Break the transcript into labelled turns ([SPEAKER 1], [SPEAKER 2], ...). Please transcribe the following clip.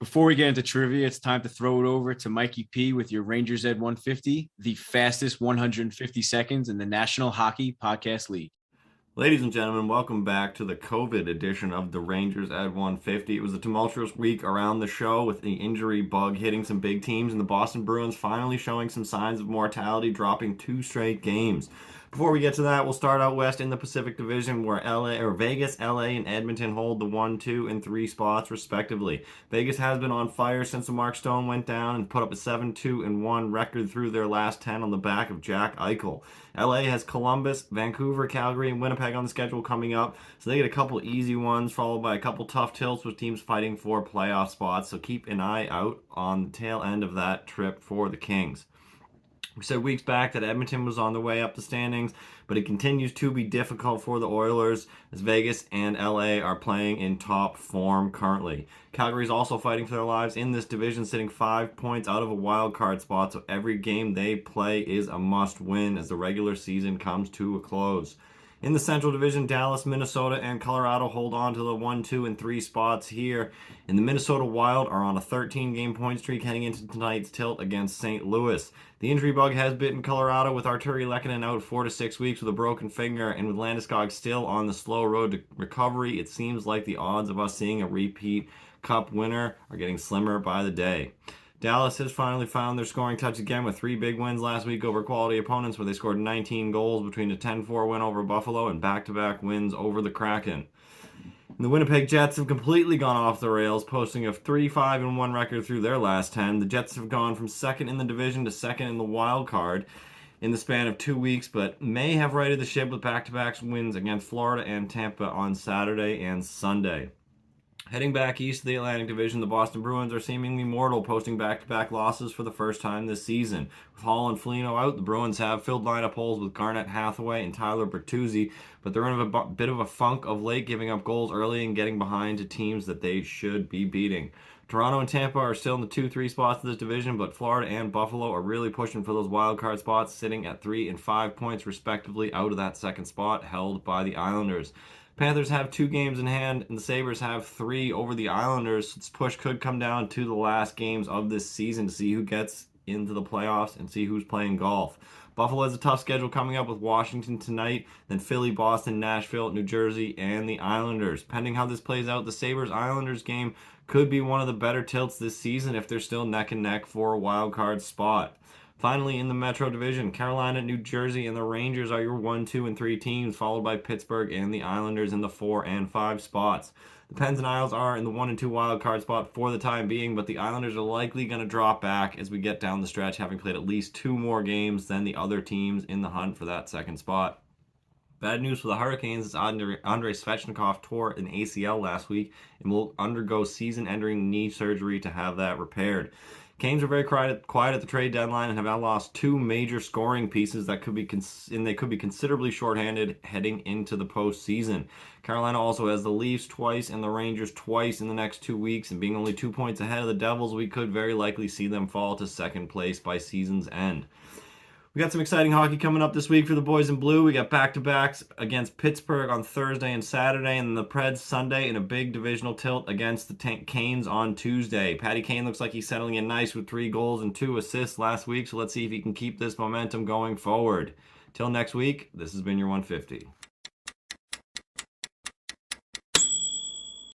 [SPEAKER 1] Before we get into trivia, it's time to throw it over to Mikey P with your Rangers Ed 150, the fastest 150 seconds in the National Hockey Podcast League.
[SPEAKER 2] Ladies and gentlemen, welcome back to the COVID edition of the Rangers at 150. It was a tumultuous week around the show with the injury bug hitting some big teams and the Boston Bruins finally showing some signs of mortality, dropping 2 straight games. Before we get to that, we'll start out west in the Pacific Division where Vegas, LA, and Edmonton hold the 1, 2, and 3 spots respectively. Vegas has been on fire since Mark Stone went down and put up a 7-2-1 record through their last 10 on the back of Jack Eichel. LA has Columbus, Vancouver, Calgary, and Winnipeg on the schedule coming up, so they get a couple easy ones followed by a couple tough tilts with teams fighting for playoff spots, so keep an eye out on the tail end of that trip for the Kings. We said weeks back that Edmonton was on the way up the standings, but it continues to be difficult for the Oilers as Vegas and LA are playing in top form currently. Calgary is also fighting for their lives in this division, sitting 5 points out of a wild card spot, so every game they play is a must win as the regular season comes to a close. In the Central Division, Dallas, Minnesota, and Colorado hold on to the 1, 2, and 3 spots here. And the Minnesota Wild are on a 13-game point streak heading into tonight's tilt against St. Louis. The injury bug has bitten Colorado with Arturi Lehkonen out 4 to 6 weeks with a broken finger, and with Landeskog still on the slow road to recovery, it seems like the odds of us seeing a repeat Cup winner are getting slimmer by the day. Dallas has finally found their scoring touch again with 3 big wins last week over quality opponents where they scored 19 goals between a 10-4 win over Buffalo and back-to-back wins over the Kraken. And the Winnipeg Jets have completely gone off the rails, posting a 3-5-1 record through their last 10. The Jets have gone from second in the division to second in the wild card in the span of 2 weeks, but may have righted the ship with back-to-back wins against Florida and Tampa on Saturday and Sunday. Heading back east of the Atlantic Division, the Boston Bruins are seemingly mortal, posting back-to-back losses for the first time this season. With Hall and Foligno out, the Bruins have filled lineup holes with Garnett Hathaway and Tyler Bertuzzi, but they're in a bit of a funk of late, giving up goals early and getting behind to teams that they should be beating. Toronto and Tampa are still in the 2-3 spots of this division, but Florida and Buffalo are really pushing for those wild card spots, sitting at 3 and 5 points respectively out of that second spot held by the Islanders. Panthers have 2 games in hand, and the Sabres have 3 over the Islanders. This push could come down to the last games of this season to see who gets into the playoffs and see who's playing golf. Buffalo has a tough schedule coming up with Washington tonight, then Philly, Boston, Nashville, New Jersey, and the Islanders. Pending how this plays out, the Sabres-Islanders game could be one of the better tilts this season if they're still neck and neck for a wild card spot. Finally, in the Metro Division, Carolina, New Jersey, and the Rangers are your 1, 2, and 3 teams, followed by Pittsburgh and the Islanders in the 4 and 5 spots. The Pens and Isles are in the 1 and 2 wild card spot for the time being, but the Islanders are likely going to drop back as we get down the stretch, having played at least 2 more games than the other teams in the hunt for that second spot. Bad news for the Hurricanes is Andrei Svechnikov tore an ACL last week and will undergo season-ending knee surgery to have that repaired. Canes are very quiet at the trade deadline and have now lost 2 major scoring pieces that could be they could be considerably shorthanded heading into the postseason. Carolina also has the Leafs twice and the Rangers twice in the next 2 weeks, and being only 2 points ahead of the Devils, we could very likely see them fall to second place by season's end. We got some exciting hockey coming up this week for the boys in blue. We got back-to-backs against Pittsburgh on Thursday and Saturday, and the Preds Sunday in a big divisional tilt against the Canes on Tuesday. Patty Kane looks like he's settling in nice with 3 goals and 2 assists last week, so let's see if he can keep this momentum going forward. Till next week, this has been your 150.